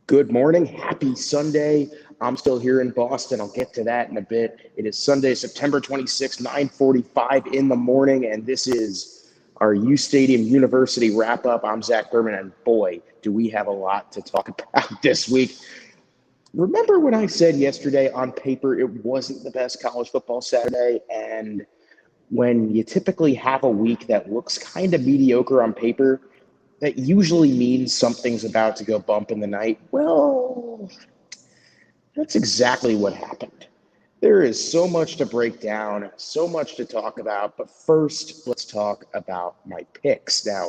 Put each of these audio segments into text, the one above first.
Good morning. Happy Sunday. I'm still here in Boston. I'll get to that in a bit. It is Sunday, September 26th, 9:45 in the morning, and this is our uSTADIUM University wrap-up. I'm Zach Berman, and boy, do we have a lot to talk about this week. Remember when I said yesterday on paper it wasn't the best college football Saturday, and when you typically have a week that looks kind of mediocre on paper, that usually means something's about to go bump in the night? Well, that's exactly what happened. There is so much to break down, so much to talk about, but first, let's talk about my picks. Now,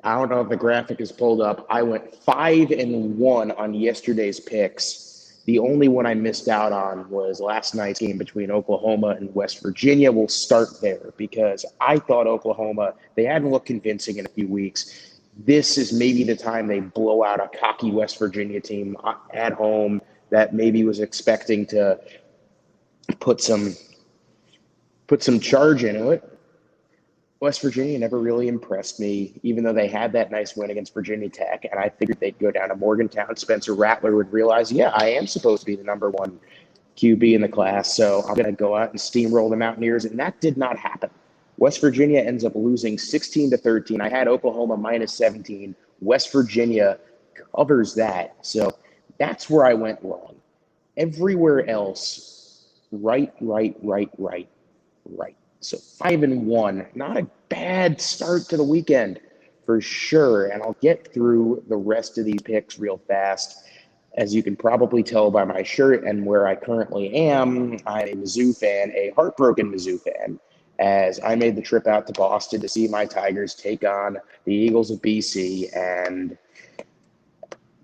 I don't know if the graphic is pulled up. I went 5-1 on yesterday's picks. The only one I missed out on was last night's game between Oklahoma and West Virginia. We'll start there because I thought Oklahoma, they hadn't looked convincing in a few weeks. This is maybe the time they blow out a cocky West Virginia team at home that maybe was expecting to put some charge into it. West Virginia never really impressed me, even though they had that nice win against Virginia Tech, and I figured they'd go down to Morgantown. Spencer Rattler would realize, yeah, I am supposed to be the number one QB in the class, so I'm going to go out and steamroll the Mountaineers, and that did not happen. West Virginia ends up losing 16-13. I had Oklahoma minus 17. West Virginia covers that, so that's where I went wrong. Everywhere else, right. So 5-1, not a bad start to the weekend for sure. And I'll get through the rest of these picks real fast. As you can probably tell by my shirt and where I currently am, I'm a Mizzou fan, a heartbroken Mizzou fan, as I made the trip out to Boston to see my Tigers take on the Eagles of BC. And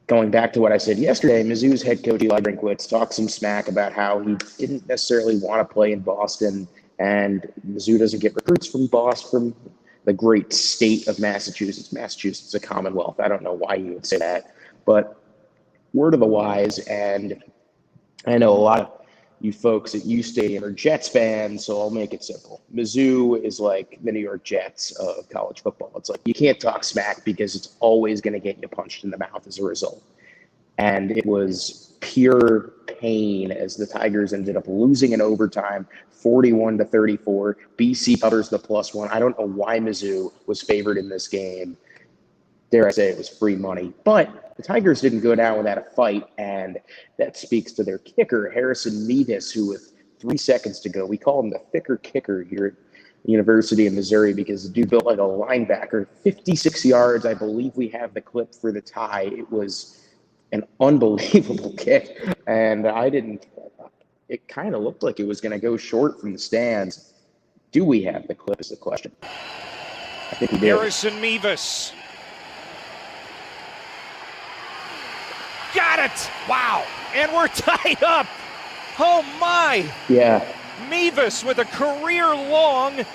going back to what I said yesterday, Mizzou's head coach Eli Drinkwitz talked some smack about how he didn't necessarily want to play in Boston, and Mizzou doesn't get recruits from Boston, from the great state of Massachusetts. Massachusetts is a commonwealth. I don't know why you would say that, but word of the wise. And I know a lot of you folks at uSTADIUM are Jets fans, so I'll make it simple. Mizzou is like the New York Jets of college football. It's like you can't talk smack because it's always going to get you punched in the mouth as a result. And it was pure pain as the Tigers ended up losing in overtime, 41-34. BC covers the +1. I don't know why Mizzou was favored in this game. Dare I say it was free money. But the Tigers didn't go down without a fight, and that speaks to their kicker, Harrison Mevis, who with 3 seconds to go, we call him the thicker kicker here at the University of Missouri because the dude built like a linebacker, 56 yards. I believe we have the clip for the tie. It was an unbelievable kick, and it kind of looked like it was going to go short from the stands. Do we have the clip is the question. I think we did. Harrison Mevis. Got it! Wow! And we're tied up! Oh my! Yeah. Mevis with a career-long.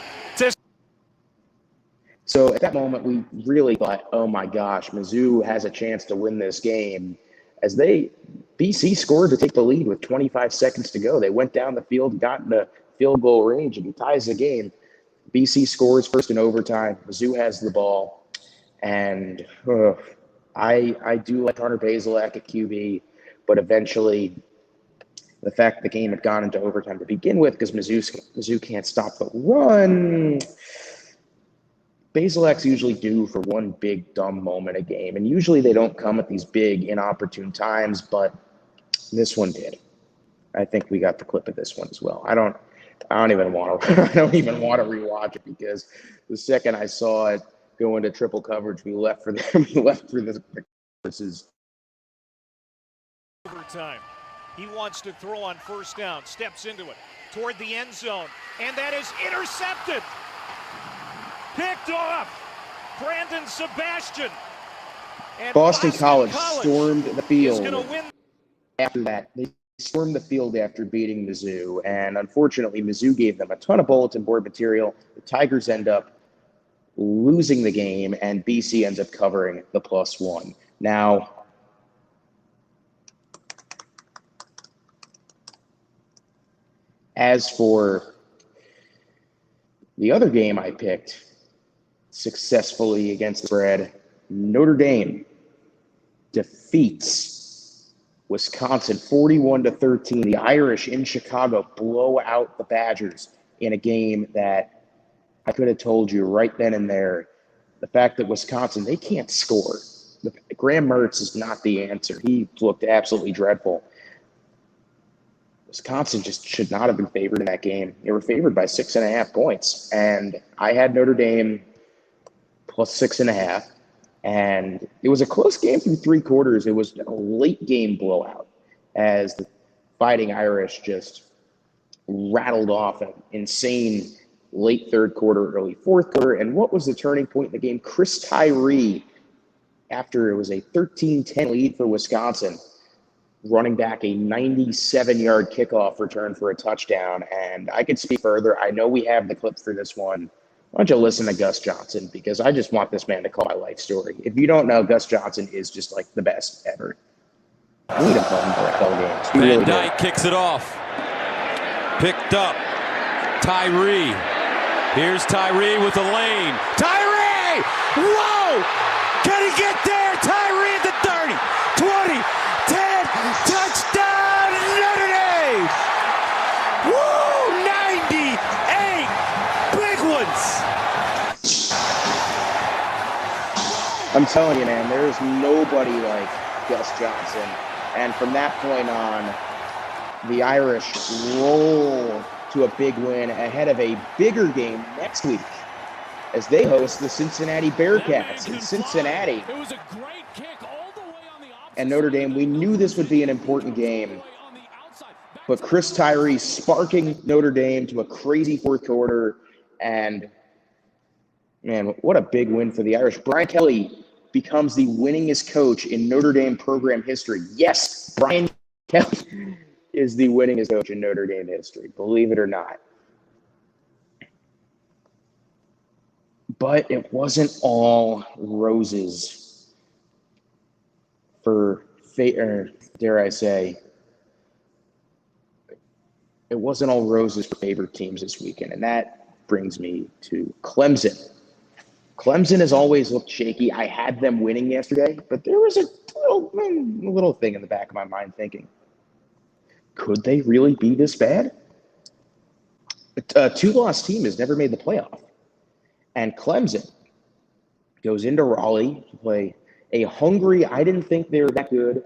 So at that moment, we really thought, oh my gosh, Mizzou has a chance to win this game. As BC scored to take the lead with 25 seconds to go. They went down the field, got in the field goal range, and ties the game. BC scores first in overtime. Mizzou has the ball. And I do like Hunter Bazelak at QB, but eventually the fact the game had gone into overtime to begin with because Mizzou can't stop the run. Bazelak's usually due for one big dumb moment a game, and usually they don't come at these big inopportune times, but this one did. I think we got the clip of this one as well. I don't even want to rewatch it because the second I saw it go into triple coverage, we left for the this is Overtime. He wants to throw on first down, steps into it toward the end zone, and that is intercepted. Picked off. Brandon Sebastian. And Boston College stormed the field win. After that. They stormed the field after beating Mizzou, and unfortunately, Mizzou gave them a ton of bulletin board material. The Tigers end up losing the game, and BC ends up covering the +1. Now, as for the other game I picked successfully against the spread, Notre Dame defeats Wisconsin 41-13. The Irish in Chicago blow out the Badgers in a game that I could have told you right then and there. The fact that Wisconsin, they can't score. Graham Mertz is not the answer. He looked absolutely dreadful. Wisconsin just should not have been favored in that game. They were favored by 6.5 points. And I had Notre Dame plus 6.5. And it was a close game through 3 quarters. It was a late game blowout as the Fighting Irish just rattled off an insane late third quarter, early fourth quarter. And what was the turning point in the game? Chris Tyree, after it was a 13-10 lead for Wisconsin, running back a 97-yard kickoff return for a touchdown. And I could speak further. I know we have the clip for this one. Why don't you listen to Gus Johnson? Because I just want this man to call my life story. If you don't know, Gus Johnson is just like the best ever. We need him for NFL games. Van Dyke kicks it off. Picked up. Tyree. Here's Tyree with the lane. Tyree! Whoa! Can he get there? Tyree at the 30, 20, 10, touchdown, Notre Dame! Woo! 98 big ones! I'm telling you, man, there's nobody like Gus Johnson. And from that point on, the Irish roll to a big win ahead of a bigger game next week as they host the Cincinnati Bearcats in Cincinnati. It was a great kick all the way on the opposite. And Notre Dame, we knew this would be an important game, but Chris Tyree sparking Notre Dame to a crazy fourth quarter. And man, what a big win for the Irish. Brian Kelly becomes the winningest coach in Notre Dame program history. Yes, Brian Kelly is the winningest coach in Notre Dame history, believe it or not. But it wasn't all roses for, dare I say, it wasn't all roses for favorite teams this weekend. And that brings me to Clemson. Clemson has always looked shaky. I had them winning yesterday, but there was a little thing in the back of my mind thinking, could they really be this bad? A 2-loss team has never made the playoff. And Clemson goes into Raleigh to play a hungry, I didn't think they were that good,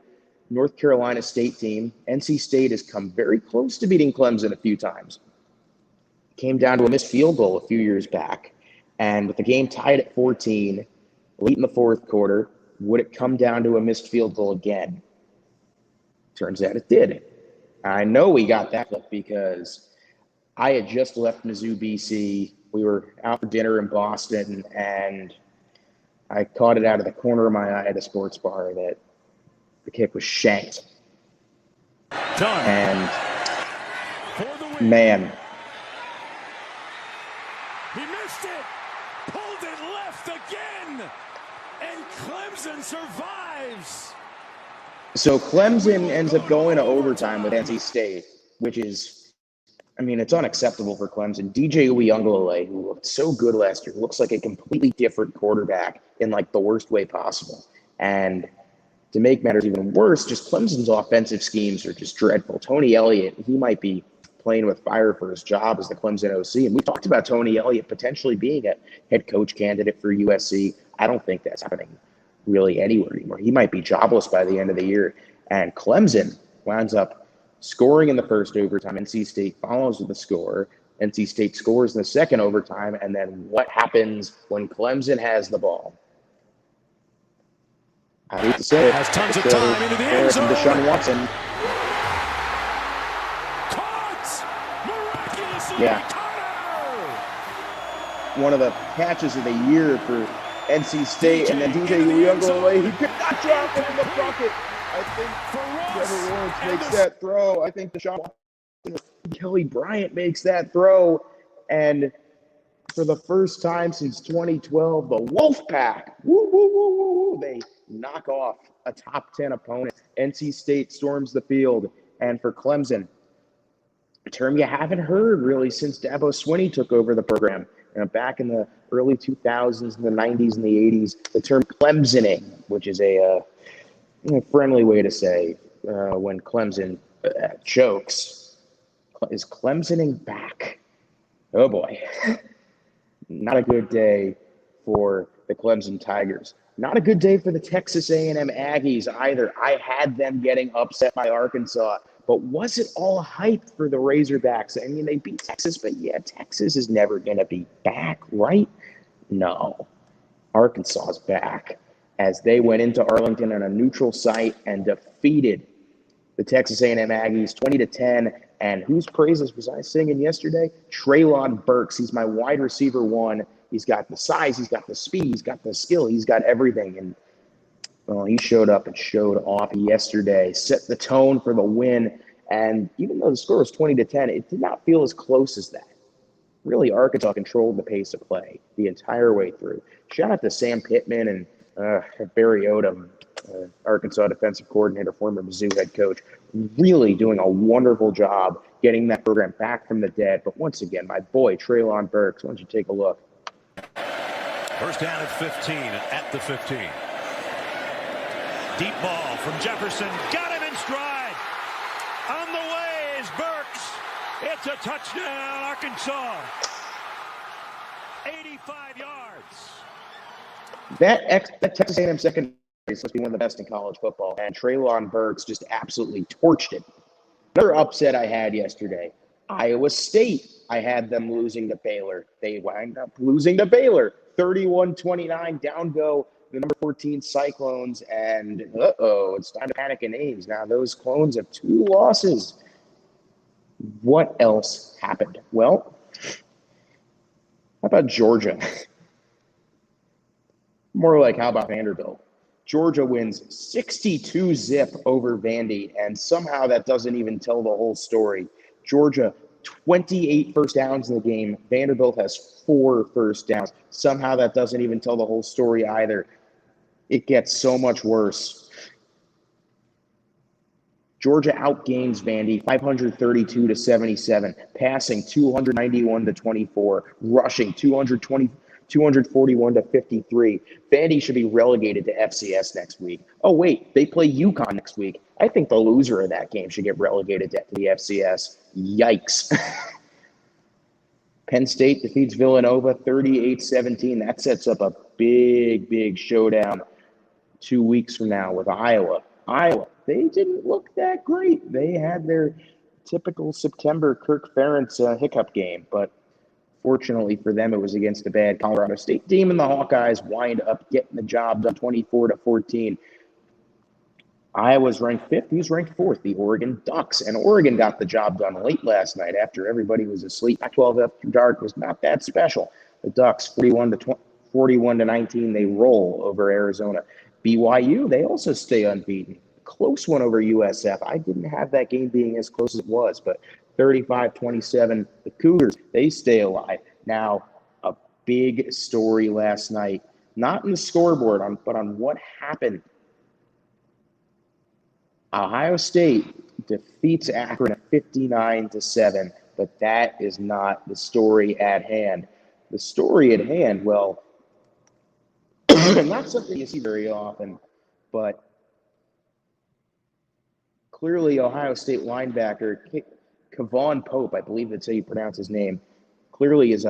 North Carolina State team. NC State has come very close to beating Clemson a few times. Came down to a missed field goal a few years back. And with the game tied at 14, late in the fourth quarter, would it come down to a missed field goal again? Turns out it did. I know we got that clip because I had just left Mizzou, BC. We were out for dinner in Boston, and I caught it out of the corner of my eye at a sports bar that the kick was shanked. Done. And, man. He missed it. Pulled it left again. And Clemson survives. So Clemson ends up going to overtime with NC State, which is, I mean, it's unacceptable for Clemson. DJ Uiagalelei, who looked so good last year, looks like a completely different quarterback in like the worst way possible. And to make matters even worse, just Clemson's offensive schemes are just dreadful. Tony Elliott, he might be playing with fire for his job as the Clemson OC. And we talked about Tony Elliott potentially being a head coach candidate for USC. I don't think that's happening really anywhere anymore. He might be jobless by the end of the year. And Clemson winds up scoring in the first overtime. NC State follows with the score. NC State scores in the second overtime. And then what happens when Clemson has the ball? I hate to say it. Has tons of time into the end zone. Deshaun Watson. Caught! Miraculously Yeah. Carter! One of the catches of the year for NC State, and then DJ Uiagalelei, he could not drop it in the bucket. I think Trevor Lawrence makes that throw. I think Deshaun Watson, Kelly Bryant makes that throw, and for the first time since 2012, the Wolfpack, they knock off a top 10 opponent. NC State storms the field, and for Clemson, a term you haven't heard really since Dabo Swinney took over the program. Back in the early 2000s, in the 90s, and the 80s, the term Clemsoning, which is a A friendly way to say when Clemson chokes. Is Clemsoning back? Oh boy. Not a good day for the Clemson Tigers. Not a good day for the Texas A&M Aggies either. I had them getting upset by Arkansas, but was it all hype for the Razorbacks? I mean, they beat Texas, but yeah, Texas is never going to be back, right? No. Arkansas is back as they went into Arlington on a neutral site and defeated the Texas A&M Aggies 20-10. And whose praises was I singing yesterday? Treylon Burks. He's my wide receiver one. He's got the size, he's got the speed, he's got the skill, he's got everything. And well, he showed up and showed off yesterday, set the tone for the win. And even though the score was 20-10, it did not feel as close as that. Really, Arkansas controlled the pace of play the entire way through. Shout out to Sam Pittman and Barry Odom, Arkansas defensive coordinator, former Mizzou head coach, really doing a wonderful job getting that program back from the dead. But once again, my boy, Treylon Burks, why don't you take a look? First down at 15 at the 15. Deep ball from Jefferson. Got him in stride. On the way is Burks. It's a touchdown, Arkansas. 85 yards. That Texas A&M secondary is supposed to be one of the best in college football, and Treylon Burks just absolutely torched it. Another upset I had yesterday, Iowa State. I had them losing to Baylor. They wound up losing to Baylor, 31-29. Down go the number 14 Cyclones, and it's time to panic in Ames. Now those Clones have 2 losses. What else happened? Well, how about Georgia? More like, how about Vanderbilt? Georgia wins 62-zip over Vandy, and somehow that doesn't even tell the whole story. Georgia, 28 first downs in the game. Vanderbilt has 4 first downs. Somehow that doesn't even tell the whole story either. It gets so much worse. Georgia outgains Vandy 532-77, passing 291-24, rushing 241-53. Vandy should be relegated to FCS next week. Oh, wait, they play Uconn next week. I think the loser of that game should get relegated to the FCS. Yikes. Penn State defeats Villanova 38-17. That sets up a big showdown 2 weeks from now with Iowa. Iowa, they didn't look that great. They had their typical September Kirk Ferentz hiccup game, but fortunately for them, it was against a bad Colorado State team, and the Hawkeyes wind up getting the job done 24-14. Iowa's ranked 5th. Who's ranked 4th? The Oregon Ducks. And Oregon got the job done late last night after everybody was asleep. Pac-12 after dark was not that special. The Ducks, 41-19, they roll over Arizona. BYU, they also stay unbeaten. Close one over USF. I didn't have that game being as close as it was, but 35-27, the Cougars, they stay alive. Now, a big story last night, not in the scoreboard, but on what happened. Ohio State defeats Akron at 59-7, but that is not the story at hand. The story at hand, well, not something you see very often, but clearly Ohio State linebacker Kevon Pope, I believe that's how you pronounce his name, clearly is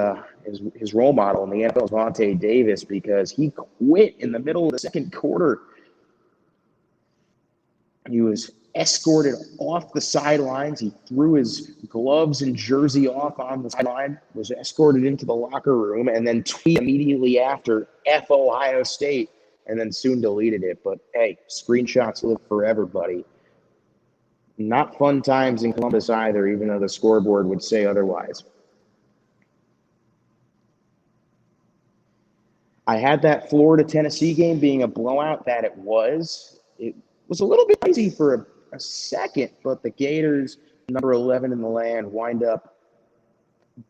his role model in the NFL, Vontae Davis, because he quit in the middle of the second quarter. He was escorted off the sidelines. He threw his gloves and jersey off on the sideline, was escorted into the locker room, and then tweeted immediately after, F Ohio State, and then soon deleted it. But, hey, screenshots live forever, buddy. Not fun times in Columbus either, even though the scoreboard would say otherwise. I had that Florida-Tennessee game being a blowout that it was. It was a little bit easy for a second, but the Gators, number 11 in the land, wind up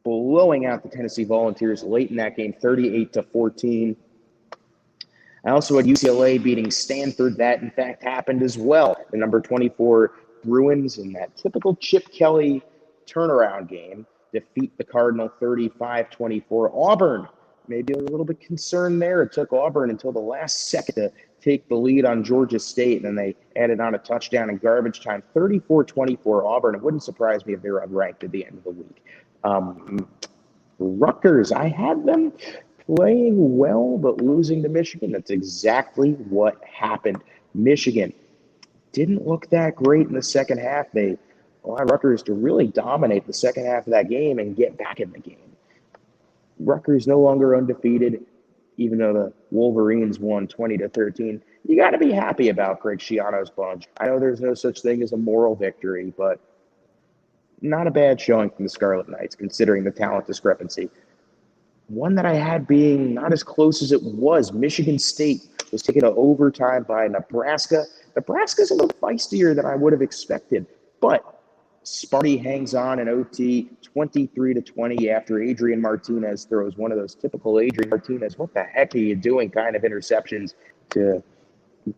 blowing out the Tennessee Volunteers late in that game, 38-14. I also had UCLA beating Stanford. That, in fact, happened as well. The number 24 Bruins, in that typical Chip Kelly turnaround game, defeat the Cardinal 35-24. maybe a little bit concerned there. It took Auburn until the last second to take the lead on Georgia State, and then they added on a touchdown in garbage time, 34-24 Auburn. It wouldn't surprise me if they were unranked at the end of the week. Rutgers, I had them playing well but losing to Michigan. That's exactly what happened. Michigan didn't look that great in the second half. They allowed Rutgers to really dominate the second half of that game and get back in the game. Rutgers no longer undefeated, even though the Wolverines won 20-13. You got to be happy about Greg Schiano's bunch. I know there's no such thing as a moral victory, but not a bad showing from the Scarlet Knights, considering the talent discrepancy. One that I had being not as close as it was, Michigan State was taken to overtime by Nebraska. Nebraska's a little feistier than I would have expected, but Sparty hangs on in OT 23-20 after Adrian Martinez throws one of those typical Adrian Martinez, what the heck are you doing kind of interceptions to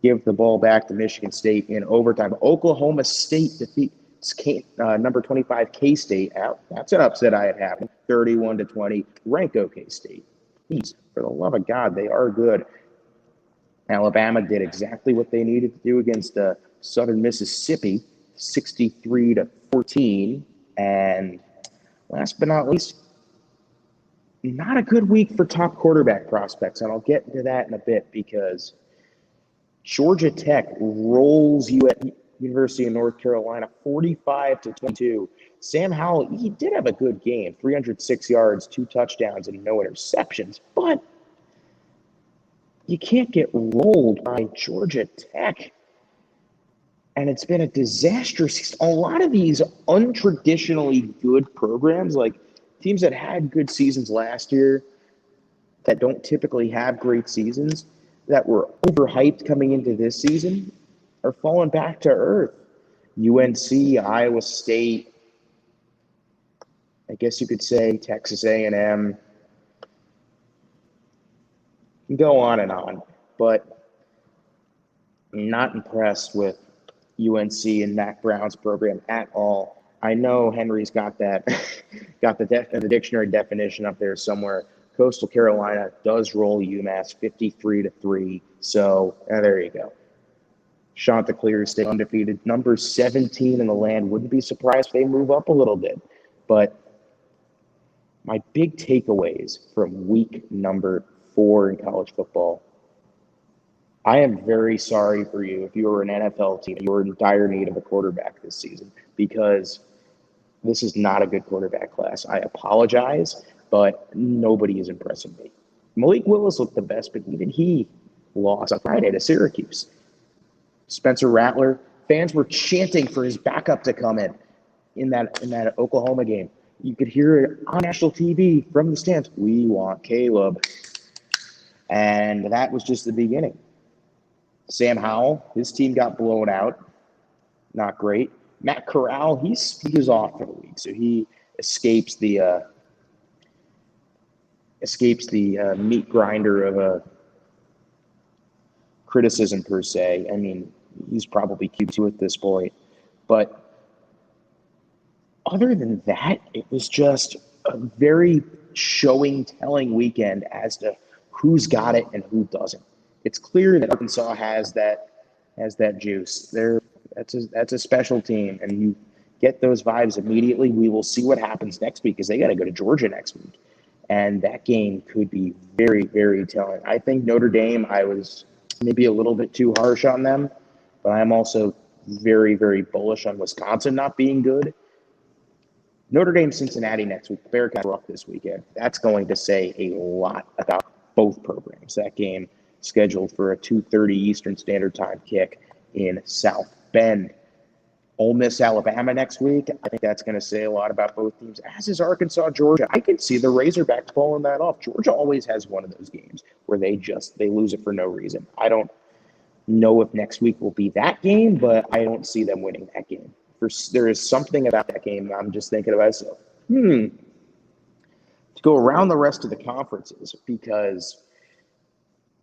give the ball back to Michigan State in overtime. Oklahoma State defeats number 25 K-State out. That's an upset I had happened. 31-20. Ranko K-State. Jeez, for the love of God, they are good. Alabama did exactly what they needed to do against Southern Mississippi, 63-14. And last but not least, not a good week for top quarterback prospects. And I'll get into that in a bit because Georgia Tech rolls you at University of North Carolina 45-22. Sam Howell, he did have a good game, 306 yards, 2 touchdowns, and no interceptions. But you can't get rolled by Georgia Tech. And it's been a disastrous season. A lot of these untraditionally good programs, like teams that had good seasons last year that don't typically have great seasons, that were overhyped coming into this season, are falling back to earth. UNC, Iowa State, I guess you could say Texas A&M. Go on and on, but I'm not impressed with UNC and Mac Brown's program at all. I know Henry's got that, the dictionary definition up there somewhere. Coastal Carolina does roll UMass 53-3. So there you go. Chanticleer stay undefeated. Number 17 in the land. Wouldn't be surprised if they move up a little bit. But my big takeaways from week number 4 in college football. I am very sorry for you if you were an NFL team and you were in dire need of a quarterback this season, because this is not a good quarterback class. I apologize, but nobody is impressing me. Malik Willis looked the best, but even he lost on Friday to Syracuse. Spencer Rattler, fans were chanting for his backup to come in that Oklahoma game. You could hear it on national TV from the stands. We want Caleb. And that was just the beginning. Sam Howell, his team got blown out. Not great. Matt Corral, he was off for the week, so he escapes the meat grinder of a criticism per se. I mean, he's probably Q2 at this point. But other than that, it was just a very telling weekend as to who's got it and who doesn't. It's clear that Arkansas has that juice. That's a special team, and you get those vibes immediately. We will see what happens next week because they got to go to Georgia next week. And that game could be very, very telling. I think Notre Dame, I was maybe a little bit too harsh on them, but I'm also very, very bullish on Wisconsin not being good. Notre Dame, Cincinnati next week. Bearcats are off this weekend. That's going to say a lot about both programs. That game scheduled for a 2:30 Eastern Standard Time kick in South Bend. Ole Miss, Alabama next week. I think that's going to say a lot about both teams, as is Arkansas, Georgia. I can see the Razorbacks pulling that off. Georgia always has one of those games where they lose it for no reason. I don't know if next week will be that game, but I don't see them winning that game. There is something about that game I'm just thinking about myself. To go around the rest of the conferences, because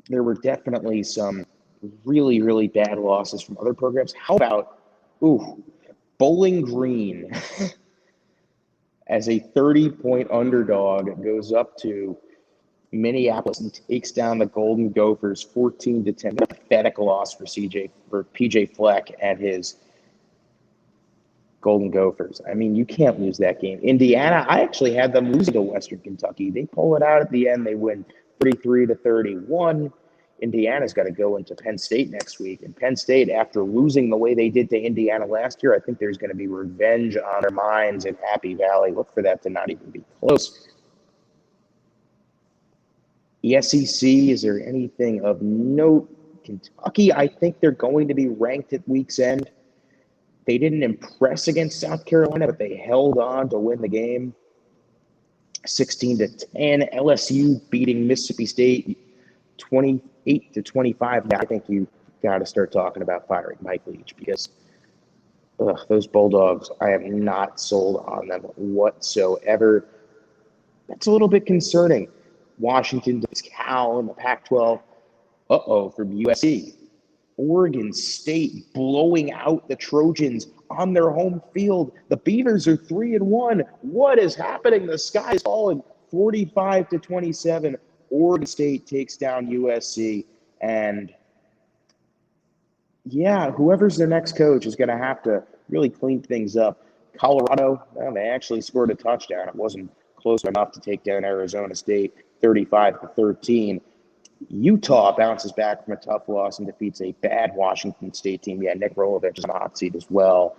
there were definitely some really, really bad losses from other programs. How about Bowling Green as a 30-point underdog goes up to Minneapolis takes down the Golden Gophers 14-10. A pathetic loss for PJ Fleck and his Golden Gophers. I mean, you can't lose that game. Indiana, I actually had them losing to Western Kentucky. They pull it out at the end. They win 33-31. Indiana's got to go into Penn State next week. And Penn State, after losing the way they did to Indiana last year, I think there's going to be revenge on their minds in Happy Valley. Look for that to not even be close. The SEC, is there anything of note? Kentucky, I think they're going to be ranked at week's end. They didn't impress against South Carolina, but they held on to win the game 16-10. LSU beating Mississippi State 28-25. Now, I think you got to start talking about firing Mike Leach because those Bulldogs, I am not sold on them whatsoever. That's a little bit concerning. Washington does Cal in the Pac-12. From USC. Oregon State blowing out the Trojans on their home field. The Beavers are 3-1. What is happening? The sky is falling. 45-27. Oregon State takes down USC. And yeah, whoever's their next coach is going to have to really clean things up. Colorado, they actually scored a touchdown. It wasn't close enough to take down Arizona State 35-13. Utah bounces back from a tough loss and defeats a bad Washington State team. Yeah, Nick Rolovich is on the hot seat as well.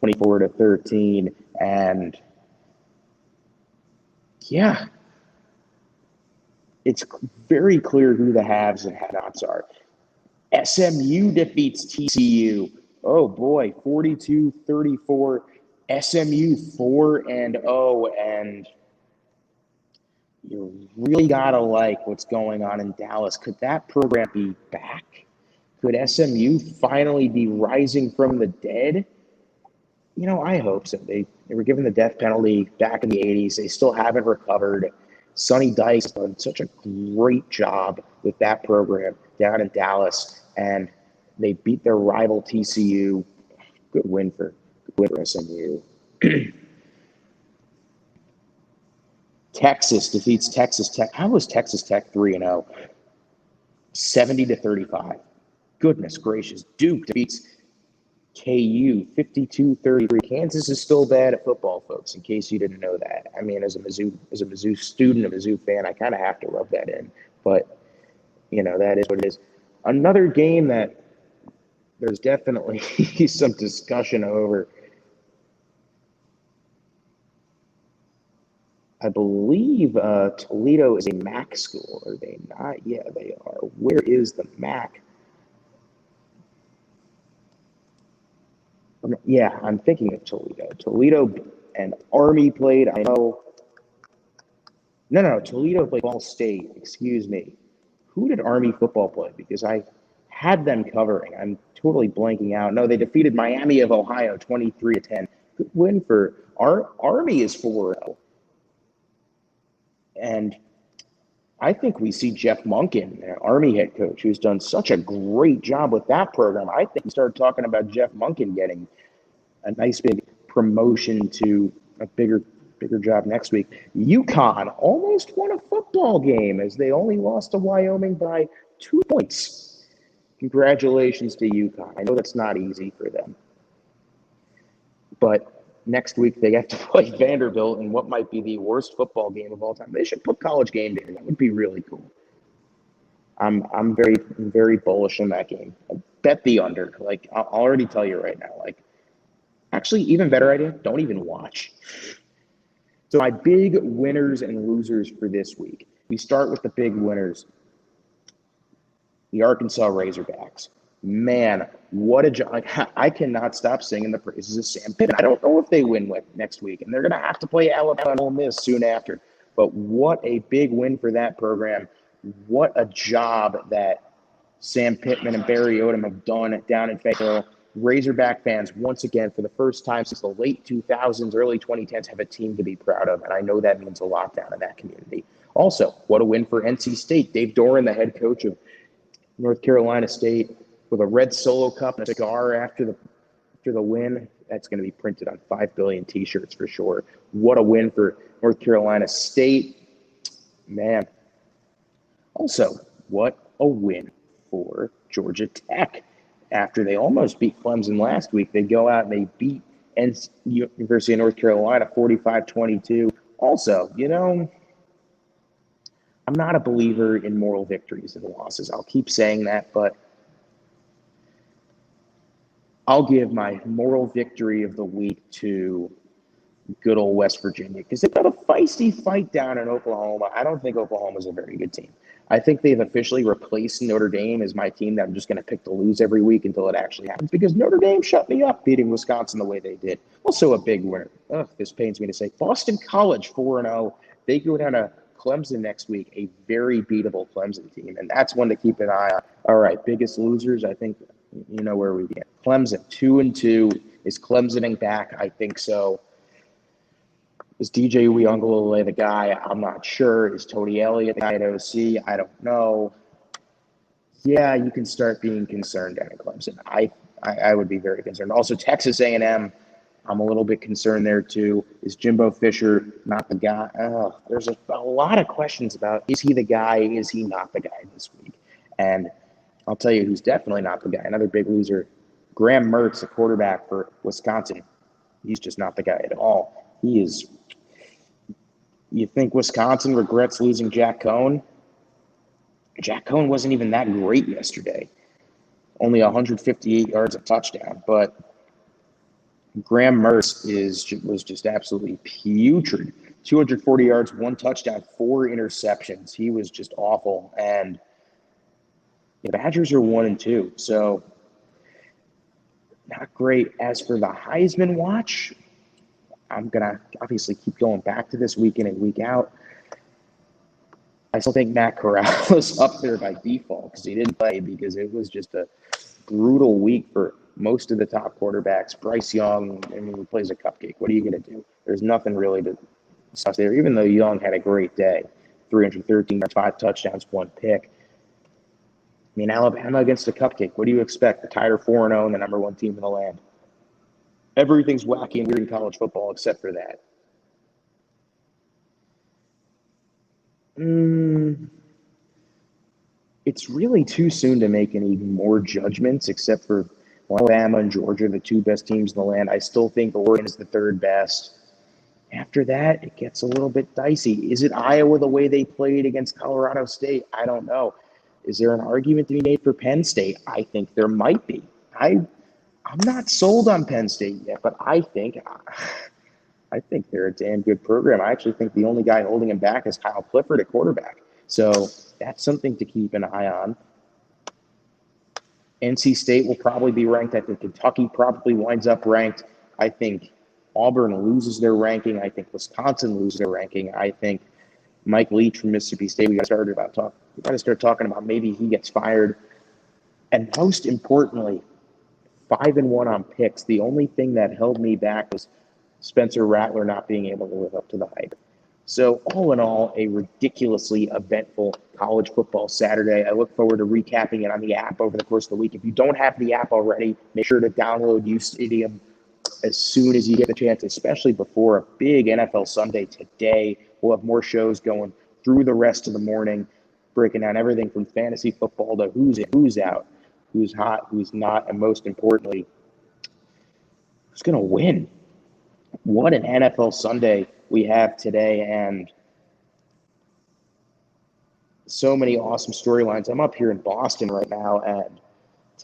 24-13. And yeah, it's very clear who the haves and have-nots are. SMU defeats TCU. Oh boy, 42-34. SMU 4-0, and you really got to like what's going on in Dallas. Could that program be back? Could SMU finally be rising from the dead? You know, I hope so. They were given the death penalty back in the 80s. They still haven't recovered. Sonny Dykes has done such a great job with that program down in Dallas, and they beat their rival TCU. Good win for SMU. Texas defeats Texas Tech. How was Texas Tech 3-0? 70-35. Goodness gracious. Duke defeats KU 52-33. Kansas is still bad at football, folks, in case you didn't know that. I mean, as a Mizzou student, a Mizzou fan, I kind of have to rub that in. But, you know, that is what it is. Another game that there's definitely some discussion over. I believe Toledo is a MAC school. Are they not? Yeah, they are. Where is the MAC? Yeah, I'm thinking of Toledo. Toledo and Army played. I know. No. Toledo played Ball State. Excuse me. Who did Army football play? Because I had them covering. I'm totally blanking out. No, they defeated Miami of Ohio 23-10. Good win for Army is 4-0. And I think we see Jeff Monken, their Army head coach, who's done such a great job with that program. I think we started talking about Jeff Monken getting a nice big promotion to a bigger job next week. Uconn almost won a football game as they only lost to Wyoming by 2 points. Congratulations to Uconn. I know that's not easy for them. But next week, they have to play Vanderbilt in what might be the worst football game of all time. They should put College Game Day. That would be really cool. I'm very, very bullish on that game. I bet the under. Like, I'll already tell you right now. Like, actually, even better idea, don't even watch. So my big winners and losers for this week. We start with the big winners. The Arkansas Razorbacks. Man, what a job. Like, I cannot stop singing the praises of Sam Pittman. I don't know if they win next week, and they're going to have to play Alabama and Ole Miss soon after. But what a big win for that program. What a job that Sam Pittman and Barry Odom have done down in Fayetteville. Razorback fans, once again, for the first time since the late 2000s, early 2010s, have a team to be proud of, and I know that means a lot down in that community. Also, what a win for NC State. Dave Doran, the head coach of North Carolina State, with a red Solo cup and a cigar after the win. That's going to be printed on 5 billion T-shirts for sure. What a win for North Carolina State. Man. Also, what a win for Georgia Tech. After they almost beat Clemson last week, they go out and they beat University of North Carolina 45-22. Also, I'm not a believer in moral victories and losses. I'll keep saying that, but I'll give my moral victory of the week to good old West Virginia because they've got a feisty fight down in Oklahoma. I don't think Oklahoma's a very good team. I think they've officially replaced Notre Dame as my team that I'm just going to pick to lose every week until it actually happens because Notre Dame shut me up beating Wisconsin the way they did. Also a big winner. This pains me to say. Boston College 4-0. They go down to Clemson next week, a very beatable Clemson team, and that's one to keep an eye on. All right, biggest losers, I think you know where we get. Clemson 2-2. Is Clemsoning back? I think so. Is DJ Uiagalelei the guy? I'm not sure. Is Tony Elliott the guy at OC? I don't know. Yeah, you can start being concerned down in Clemson. I would be very concerned. Also, Texas A&M, I'm a little bit concerned there too. Is Jimbo Fisher not the guy? There's a lot of questions about, is he the guy? Is he not the guy this week? And I'll tell you who's definitely not the guy. Another big loser, Graham Mertz, a quarterback for Wisconsin. He's just not the guy at all. He is. You think Wisconsin regrets losing Jack Cohn? Jack Cohn wasn't even that great yesterday. Only 158 yards, a touchdown. But Graham Mertz was just absolutely putrid. 240 yards, 1 touchdown, 4 interceptions. He was just awful. And the Badgers are 1-2. So not great. As for the Heisman watch, I'm going to obviously keep going back to this week in and week out. I still think Matt Corral is up there by default because he didn't play because it was just a brutal week for most of the top quarterbacks. Bryce Young, he plays a cupcake. What are you going to do? There's nothing really to discuss there, even though Young had a great day. 313 yards, 5 touchdowns, 1 pick. I mean, Alabama against a cupcake. What do you expect? The Tide are 4-0 and the number 1 team in the land. Everything's wacky and weird in college football except for that. It's really too soon to make any more judgments except for Alabama and Georgia, the 2 best teams in the land. I still think Oregon is the 3rd best. After that, it gets a little bit dicey. Is it Iowa the way they played against Colorado State? I don't know. Is there an argument to be made for Penn State? I think there might be. I'm not sold on Penn State yet, but I think they're a damn good program. I actually think the only guy holding him back is Kyle Clifford at quarterback. So that's something to keep an eye on. NC State will probably be ranked. I think Kentucky probably winds up ranked. I think Auburn loses their ranking. I think Wisconsin loses their ranking. I think Mike Leach from Mississippi State, we got to start talking about maybe he gets fired. And most importantly, 5-1 on picks. The only thing that held me back was Spencer Rattler not being able to live up to the hype. So all in all, a ridiculously eventful college football Saturday. I look forward to recapping it on the app over the course of the week. If you don't have the app already, make sure to download uSTADIUM as soon as you get the chance, especially before a big NFL Sunday today. We'll have more shows going through the rest of the morning, breaking down everything from fantasy football to who's in, who's out, who's hot, who's not, and most importantly, who's going to win. What an NFL Sunday we have today, and so many awesome storylines. I'm up here in Boston right now, and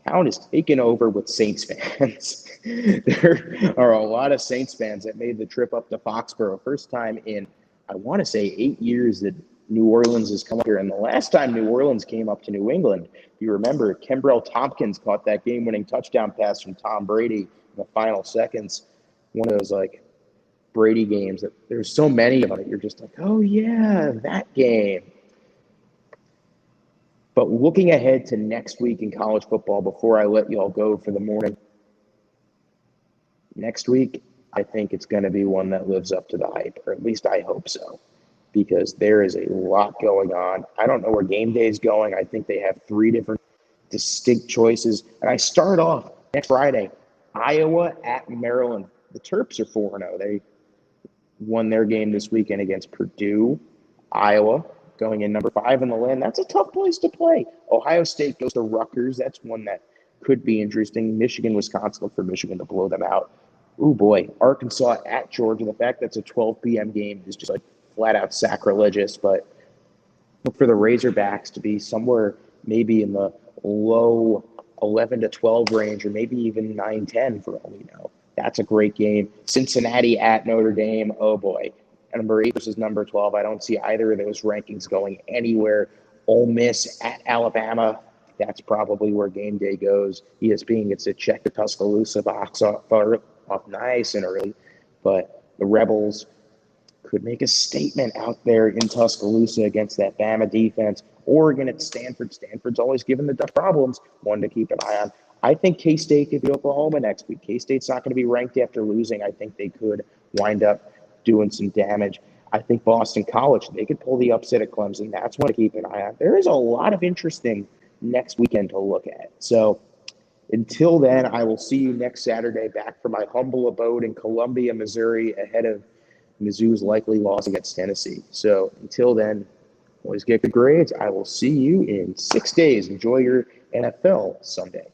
town is taken over with Saints fans. There are a lot of Saints fans that made the trip up to Foxborough. First time in, I want to say, 8 years that New Orleans has come up here. And the last time New Orleans came up to New England, if you remember, Kenbrell Tompkins caught that game-winning touchdown pass from Tom Brady in the final seconds. One of those, Brady games that there's so many of it. You're just like, oh, yeah, that game. But looking ahead to next week in college football, before I let you all go for the morning, next week, I think it's going to be one that lives up to the hype, or at least I hope so, because there is a lot going on. I don't know where game day is going. I think they have 3 different distinct choices. And I start off next Friday, Iowa at Maryland. The Terps are 4-0. They won their game this weekend against Purdue. Iowa going in number 5 in the land. That's a tough place to play. Ohio State goes to Rutgers. That's one that could be interesting. Michigan, Wisconsin, look for Michigan to blow them out. Oh boy, Arkansas at Georgia. The fact that's a 12 p.m. game is just like flat out sacrilegious, but look for the Razorbacks to be somewhere maybe in the low 11 to 12 range, or maybe even 9-10 for all we know. That's a great game. Cincinnati at Notre Dame. Oh boy. Number 8 versus number 12. I don't see either of those rankings going anywhere. Ole Miss at Alabama. That's probably where game day goes. ESPN gets to check the Tuscaloosa box off nice and early, but the Rebels could make a statement out there in Tuscaloosa against that Bama defense. Oregon at Stanford. Stanford's always given the tough problems. One to keep an eye on. I think K-State could be Oklahoma next week. K-State's not going to be ranked after losing. I think they could wind up doing some damage. I think Boston College, they could pull the upset at Clemson. That's one to keep an eye on. There is a lot of interesting next weekend to look at. So until then, I will see you next Saturday back from my humble abode in Columbia, Missouri, ahead of Mizzou's likely loss against Tennessee. So until then, always get good grades. I will see you in 6 days. Enjoy your NFL Sunday.